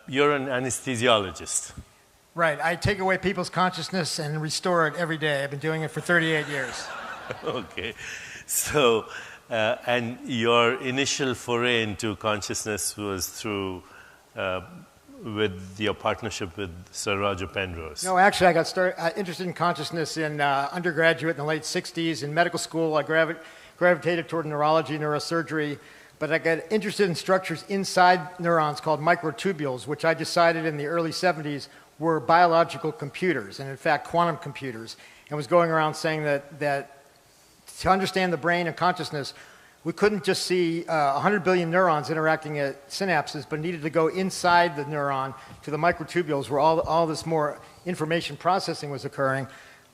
You're an anesthesiologist. Right. I take away people's consciousness and restore it every day. I've been doing it for 38 years. Okay. So, and your initial foray into consciousness was through, with your partnership with Sir Roger Penrose. No, actually, I got interested in consciousness in undergraduate in the late 60s. In medical school, I gravitated toward neurology, neurosurgery. But I got interested in structures inside neurons called microtubules, which I decided in the early 70s were biological computers, and in fact quantum computers, and was going around saying that to understand the brain and consciousness, we couldn't just see 100 billion neurons interacting at synapses, but needed to go inside the neuron to the microtubules where all this more information processing was occurring.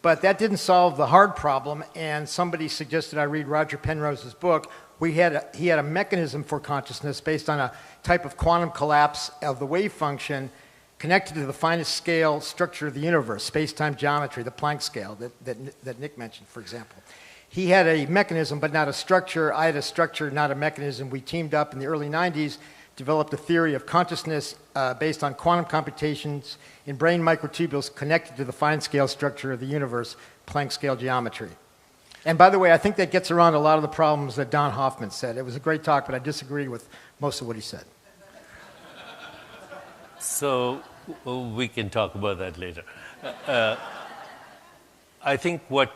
But that didn't solve the hard problem, and somebody suggested I read Roger Penrose's book. He had a mechanism for consciousness based on a type of quantum collapse of the wave function connected to the finest scale structure of the universe, space-time geometry, the Planck scale that Nick mentioned, for example. He had a mechanism but not a structure. I had a structure, not a mechanism. We teamed up in the early 90s, developed a theory of consciousness based on quantum computations in brain microtubules connected to the fine scale structure of the universe, Planck scale geometry. And by the way, I think that gets around a lot of the problems that Don Hoffman said. It was a great talk, but I disagreed with most of what he said. So we can talk about that later. I think what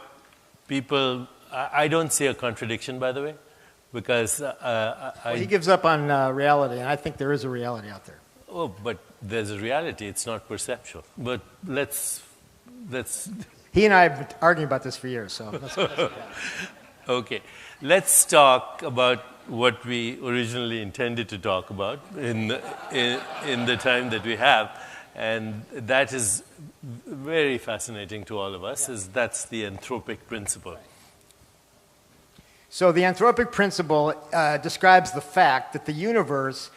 people... I don't see a contradiction, by the way, because... he gives up on reality, and I think there is a reality out there. Oh, but there's a reality. It's not perceptual. But let's... He and I have been arguing about this for years, so let's Okay. Let's talk about what we originally intended to talk about in the time that we have. And that is very fascinating to all of us, that's the anthropic principle. So the anthropic principle describes the fact that the universe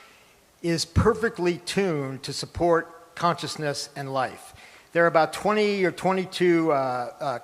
is perfectly tuned to support consciousness and life. There are about 20 or 22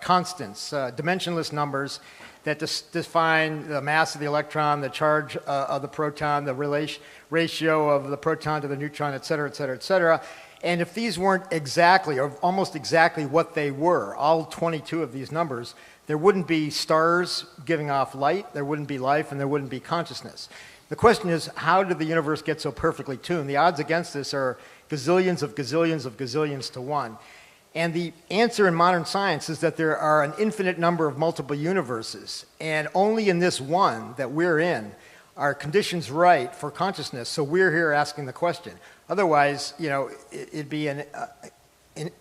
constants, dimensionless numbers, that define the mass of the electron, the charge of the proton, the ratio of the proton to the neutron, et cetera, et cetera, et cetera. And if these weren't exactly, or almost exactly what they were, all 22 of these numbers, there wouldn't be stars giving off light, there wouldn't be life, and there wouldn't be consciousness. The question is, how did the universe get so perfectly tuned? The odds against this are gazillions of gazillions of gazillions to one. And the answer in modern science is that there are an infinite number of multiple universes, and only in this one that we're in are conditions right for consciousness, so we're here asking the question. Otherwise, it'd be an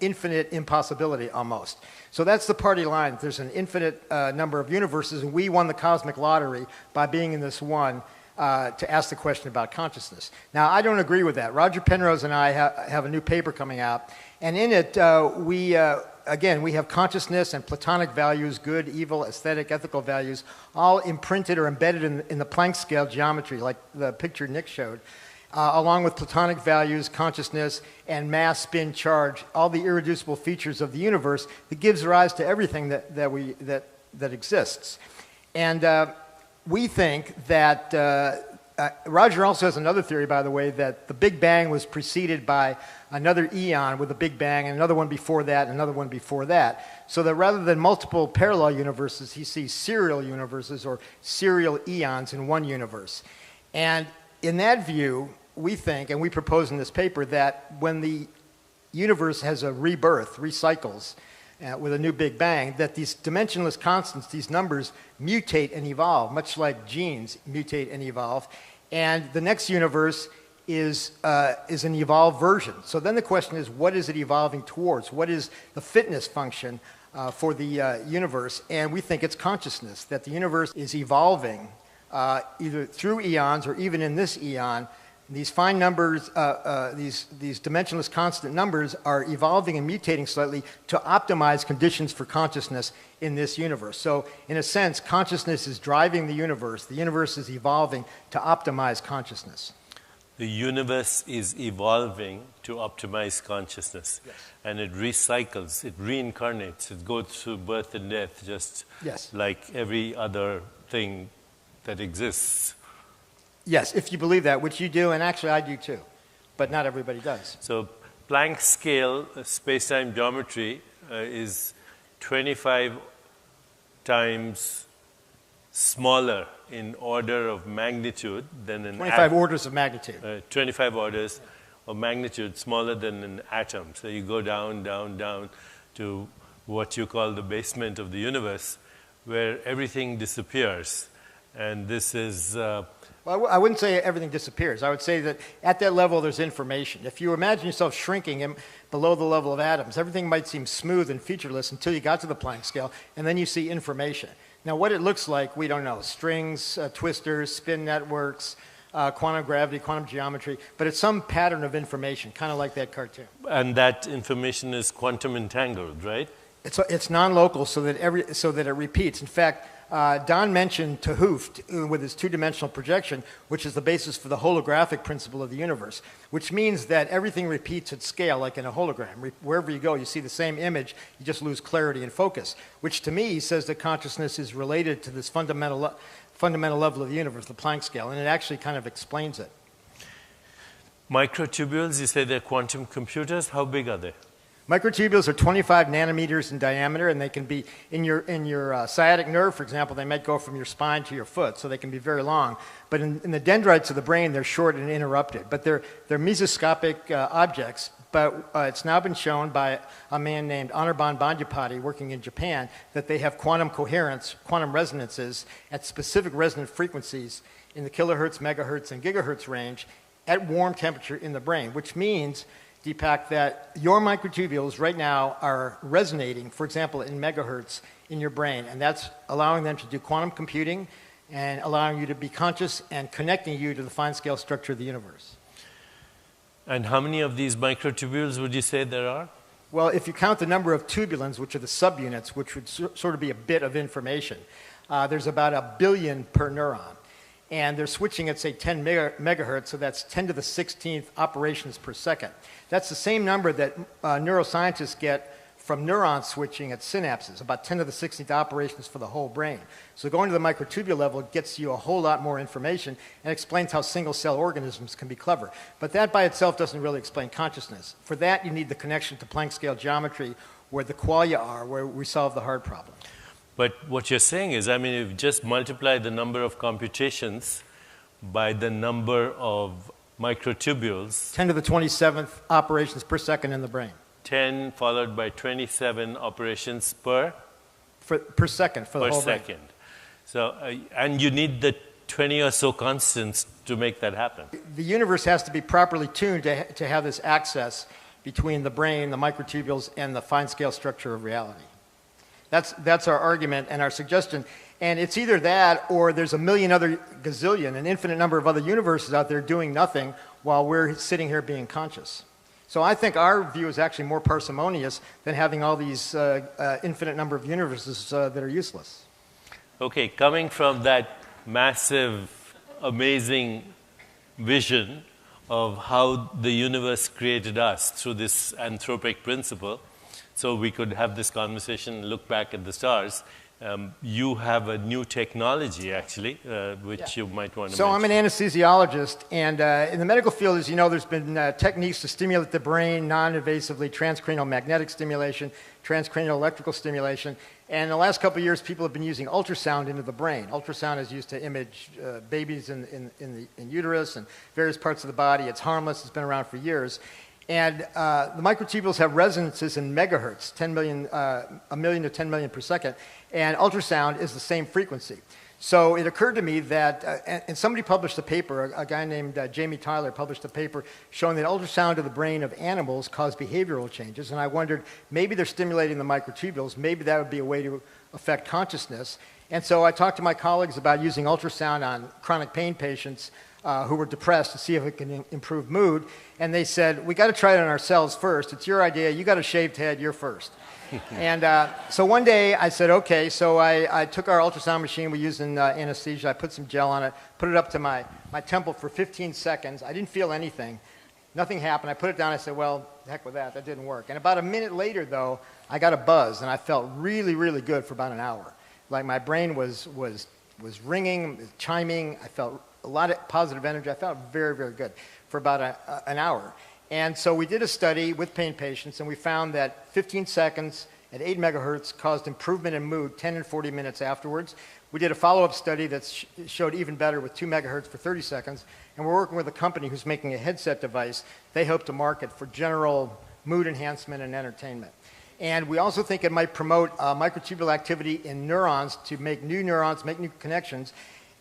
infinite impossibility almost. So that's the party line. There's an infinite number of universes, and we won the cosmic lottery by being in this one to ask the question about consciousness. Now, I don't agree with that. Roger Penrose and I have a new paper coming out, and in it, we have consciousness and Platonic values, good, evil, aesthetic, ethical values, all imprinted or embedded in the Planck scale geometry, like the picture Nick showed, along with Platonic values, consciousness, and mass, spin, charge, all the irreducible features of the universe that gives rise to everything that exists. And we think that Roger also has another theory, by the way, that the Big Bang was preceded by another eon with a Big Bang, and another one before that, and another one before that. So that rather than multiple parallel universes, he sees serial universes or serial eons in one universe. And in that view, we think, and we propose in this paper, that when the universe has a rebirth, recycles, with a new Big Bang, that these dimensionless constants, these numbers, mutate and evolve, much like genes mutate and evolve. And the next universe is an evolved version. So then the question is, what is it evolving towards? What is the fitness function for the universe? And we think it's consciousness, that the universe is evolving either through eons or even in this eon. These fine numbers, these dimensionless constant numbers are evolving and mutating slightly to optimize conditions for consciousness in this universe. So in a sense, consciousness is driving the universe. The universe is evolving to optimize consciousness. The universe is evolving to optimize consciousness. Yes. And it recycles, it reincarnates, it goes through birth and death just like every other thing that exists. Yes, if you believe that, which you do, and actually I do too. but not everybody does. So Planck scale space-time geometry is 25 times smaller in order of magnitude than an 25 orders of magnitude. 25 orders of magnitude smaller than an atom. So you go down, down, down to what you call the basement of the universe, where everything disappears. And this is... Well, I wouldn't say everything disappears. I would say that at that level, there's information. If you imagine yourself shrinking below the level of atoms, everything might seem smooth and featureless until you got to the Planck scale, and then you see information. Now, what it looks like, we don't know. Strings, twisters, spin networks, quantum gravity, quantum geometry, but it's some pattern of information, kind of like that cartoon. And that information is quantum entangled, right? It's non-local so that it repeats. In fact, Don mentioned 't Hooft with his two-dimensional projection, which is the basis for the holographic principle of the universe, which means that everything repeats at scale, like in a hologram. Wherever you go, you see the same image, you just lose clarity and focus, which to me says that consciousness is related to this fundamental level of the universe, the Planck scale, and it actually kind of explains it. Microtubules, you say they're quantum computers. How big are they? Microtubules are 25 nanometers in diameter, and they can be in your sciatic nerve, for example. They might go from your spine to your foot, so they can be very long. But in the dendrites of the brain, they're short and interrupted. But they're mesoscopic objects. But it's now been shown by a man named Anirban Bandyapati working in Japan that they have quantum coherence, quantum resonances at specific resonant frequencies in the kilohertz, megahertz, and gigahertz range at warm temperature in the brain, which means, Deepak, that your microtubules right now are resonating, for example, in megahertz in your brain, and that's allowing them to do quantum computing and allowing you to be conscious and connecting you to the fine-scale structure of the universe. And how many of these microtubules would you say there are? Well, if you count the number of tubulins, which are the subunits, which would sort of be a bit of information, there's about 1 billion per neuron. And they're switching at, say, 10 megahertz, so that's 10 to the 16th operations per second. That's the same number that neuroscientists get from neuron switching at synapses, about 10 to the 16th operations for the whole brain. So going to the microtubule level gets you a whole lot more information and explains how single-cell organisms can be clever. But that by itself doesn't really explain consciousness. For that, you need the connection to Planck scale geometry, where the qualia are, where we solve the hard problem. But what you're saying is, I mean, if you just multiply the number of computations by the number of microtubules. 10 to the 27th operations per second in the brain. 10 followed by 27 operations per second for the whole brain. So, and you need the 20 or so constants to make that happen. The universe has to be properly tuned to have this access between the brain, the microtubules, and the fine-scale structure of reality. That's our argument and our suggestion. And it's either that or there's a million other gazillion, an infinite number of other universes out there doing nothing while we're sitting here being conscious. So I think our view is actually more parsimonious than having all these infinite number of universes that are useless. Okay, coming from that massive, amazing vision of how the universe created us through this anthropic principle, so we could have this conversation, look back at the stars. You have a new technology, actually, which you might want to mention. So I'm an anesthesiologist, and in the medical field, as you know, there's been techniques to stimulate the brain non-invasively, transcranial magnetic stimulation, transcranial electrical stimulation, and in the last couple of years, people have been using ultrasound into the brain. Ultrasound is used to image babies in uterus and various parts of the body. It's harmless. It's been around for years. And the microtubules have resonances in megahertz, 1 million to 10 million per second, and ultrasound is the same frequency. So it occurred to me that, and somebody published a paper, a guy named Jamie Tyler published a paper showing that ultrasound of the brain of animals cause behavioral changes, and I wondered, maybe they're stimulating the microtubules, maybe that would be a way to affect consciousness. And so I talked to my colleagues about using ultrasound on chronic pain patients who were depressed to see if it can improve mood. And they said, we got to try it on ourselves first. It's your idea. You got a shaved head. You're first. And so one day I said, okay. So I took our ultrasound machine we used in anesthesia. I put some gel on it, put it up to my temple for 15 seconds. I didn't feel anything. Nothing happened. I put it down. I said, well, heck with that. That didn't work. And about a minute later, though, I got a buzz. And I felt really, really good for about an hour. Like my brain was ringing, chiming. I felt a lot of positive energy. I felt very, very good for about an hour. And so we did a study with pain patients, and we found that 15 seconds at 8 megahertz caused improvement in mood 10 and 40 minutes afterwards. We did a follow-up study that showed even better with 2 megahertz for 30 seconds, and we're working with a company who's making a headset device they hope to market for general mood enhancement and entertainment. And we also think it might promote microtubule activity in neurons to make new neurons, make new connections.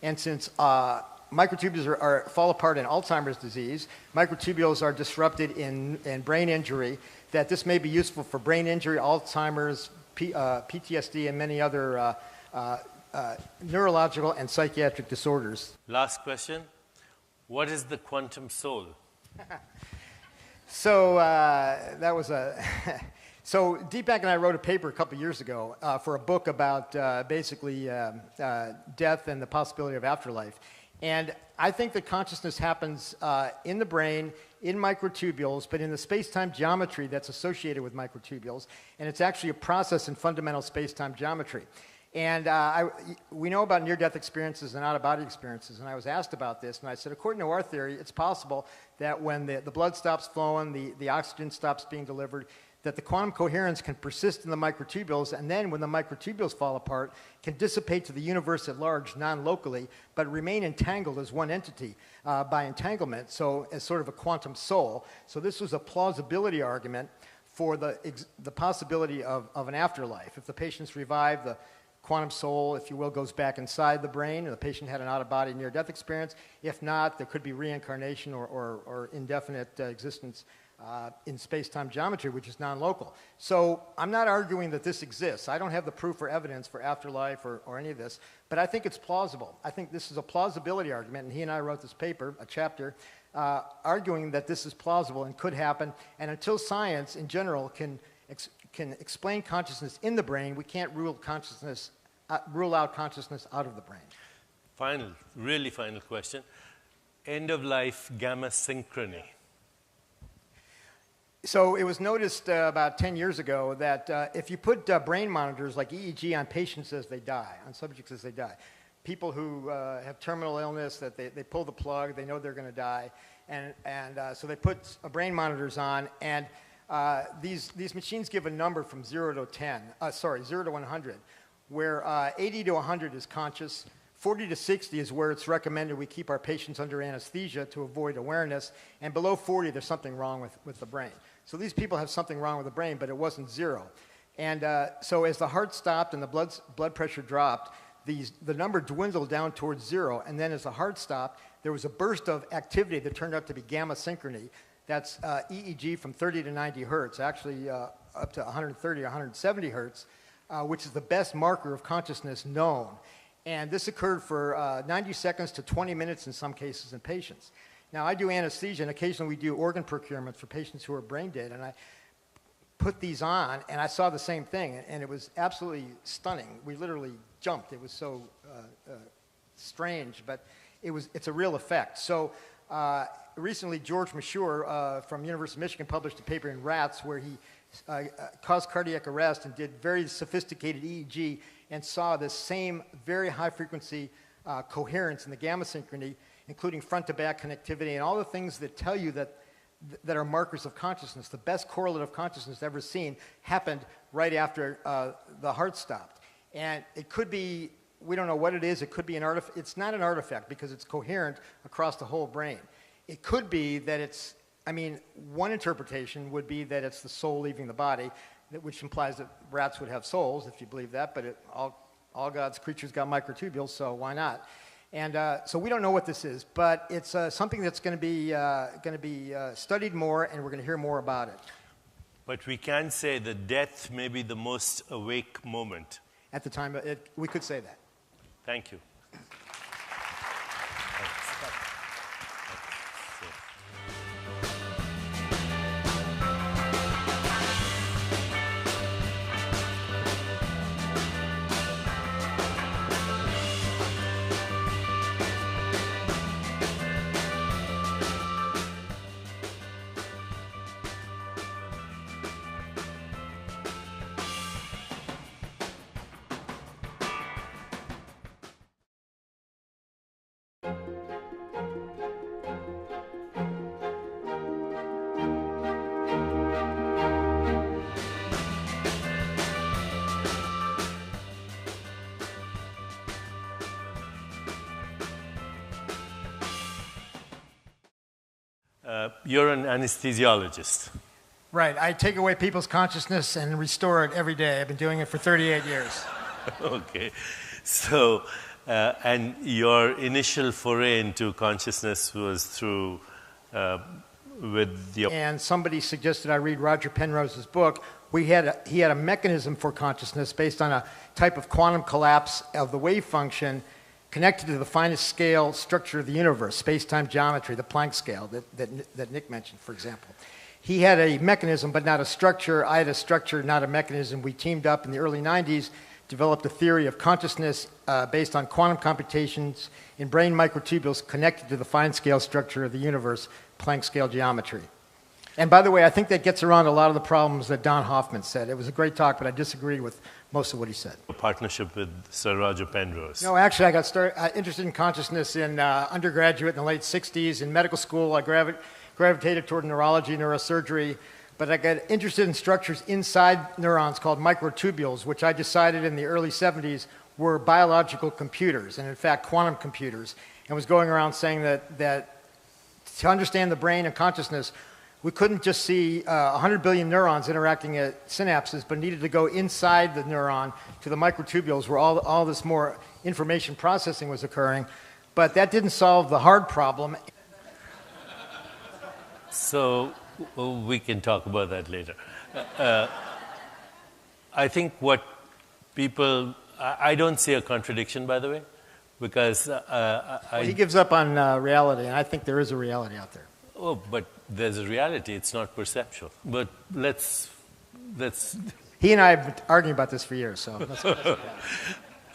And since microtubules fall apart in Alzheimer's disease, microtubules are disrupted in brain injury, that this may be useful for brain injury, Alzheimer's, PTSD, and many other neurological and psychiatric disorders. Last question. What is the quantum soul? So that was a... So Deepak and I wrote a paper a couple years ago for a book about basically death and the possibility of afterlife. And I think that consciousness happens in the brain, in microtubules, but in the space-time geometry that's associated with microtubules. And it's actually a process in fundamental space-time geometry. And we know about near-death experiences and out-of-body experiences. And I was asked about this, and I said, according to our theory, it's possible that when the blood stops flowing, the oxygen stops being delivered, that the quantum coherence can persist in the microtubules, and then when the microtubules fall apart, can dissipate to the universe at large non-locally, but remain entangled as one entity by entanglement, so as sort of a quantum soul. So this was a plausibility argument for the possibility of an afterlife. If the patient's revived, the quantum soul, if you will, goes back inside the brain, and the patient had an out-of-body near-death experience. If not, there could be reincarnation or indefinite existence in space-time geometry, which is non-local. So I'm not arguing that this exists. I don't have the proof or evidence for afterlife or any of this, but I think it's plausible. I think this is a plausibility argument, and he and I wrote this paper, a chapter, arguing that this is plausible and could happen, and until science in general can explain consciousness in the brain, we can't rule out consciousness out of the brain. Really final question. End-of-life gamma synchrony. So it was noticed about 10 years ago that if you put brain monitors like EEG on patients as they die, on subjects as they die, people who have terminal illness, that they pull the plug, they know they're going to die, and so they put brain monitors on, and these machines give a number from 0 to 100, where 80 to 100 is conscious, 40 to 60 is where it's recommended we keep our patients under anesthesia to avoid awareness, and below 40 there's something wrong with the brain. So these people have something wrong with the brain, but it wasn't 0. And so as the heart stopped and the blood pressure dropped, the number dwindled down towards 0, and then as the heart stopped, there was a burst of activity that turned out to be gamma synchrony. That's EEG from 30 to 90 hertz, actually up to 130 or 170 hertz, which is the best marker of consciousness known. And this occurred for 90 seconds to 20 minutes in some cases in patients. Now, I do anesthesia, and occasionally we do organ procurement for patients who are brain dead, and I put these on, and I saw the same thing, and it was absolutely stunning. We literally jumped. It was so strange, but it's a real effect. So recently, George Mashour from University of Michigan published a paper in rats where he caused cardiac arrest and did very sophisticated EEG and saw this same very high-frequency coherence in the gamma synchrony, including front-to-back connectivity and all the things that tell you that are markers of consciousness. The best correlate of consciousness ever seen happened right after the heart stopped. And it could be, we don't know what it is, it could be an artifact. It's not an artifact because it's coherent across the whole brain. It could be that it's, one interpretation would be that it's the soul leaving the body, which implies that rats would have souls, if you believe that, but all God's creatures got microtubules, so why not? And so we don't know what this is, but it's something that's going to be studied more, and we're going to hear more about it. But we can say that death may be the most awake moment. At the time, we could say that. Thank you. You're an anesthesiologist. Right. I take away people's consciousness and restore it every day. I've been doing it for 38 years. Okay. So, and your initial foray into consciousness was through with your... And somebody suggested I read Roger Penrose's book. He had a mechanism for consciousness based on a type of quantum collapse of the wave function connected to the finest scale structure of the universe, space-time geometry, the Planck scale that Nick mentioned, for example. He had a mechanism, but not a structure. I had a structure, not a mechanism. We teamed up in the early 90s, developed a theory of consciousness based on quantum computations in brain microtubules connected to the fine-scale structure of the universe, Planck scale geometry. And by the way, I think that gets around a lot of the problems that Don Hoffman said. It was a great talk, but I disagreed with most of what he said. A partnership with Sir Roger Penrose. No, actually, I got interested in consciousness in undergraduate in the late 60s. In medical school, I gravitated toward neurology, neurosurgery, but I got interested in structures inside neurons called microtubules, which I decided in the early 70s were biological computers, and in fact, quantum computers, and was going around saying that to understand the brain and consciousness, we couldn't just see 100 billion neurons interacting at synapses, but needed to go inside the neuron to the microtubules where all this more information processing was occurring. But that didn't solve the hard problem. So we can talk about that later. I think what people... I don't see a contradiction, by the way, because he gives up on reality, and I think there is a reality out there. Oh, but there's a reality. It's not perceptual. But let's... He and I have been arguing about this for years, so let's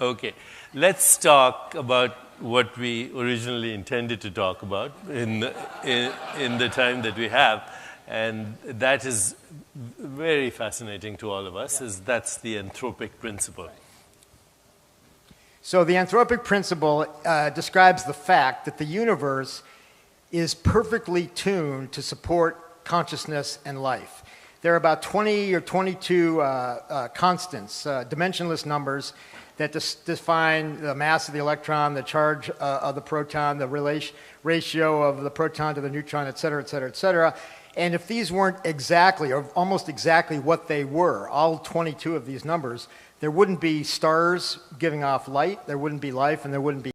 Okay. Let's talk about what we originally intended to talk about in the time that we have. And that is very fascinating to all of us, that's the anthropic principle. So the anthropic principle describes the fact that the universe is perfectly tuned to support consciousness and life. There are about 20 or 22 constants, dimensionless numbers, that define the mass of the electron, the charge of the proton, the ratio of the proton to the neutron, et cetera, et cetera, et cetera. And if these weren't exactly, or almost exactly what they were, all 22 of these numbers, there wouldn't be stars giving off light, there wouldn't be life, and there wouldn't be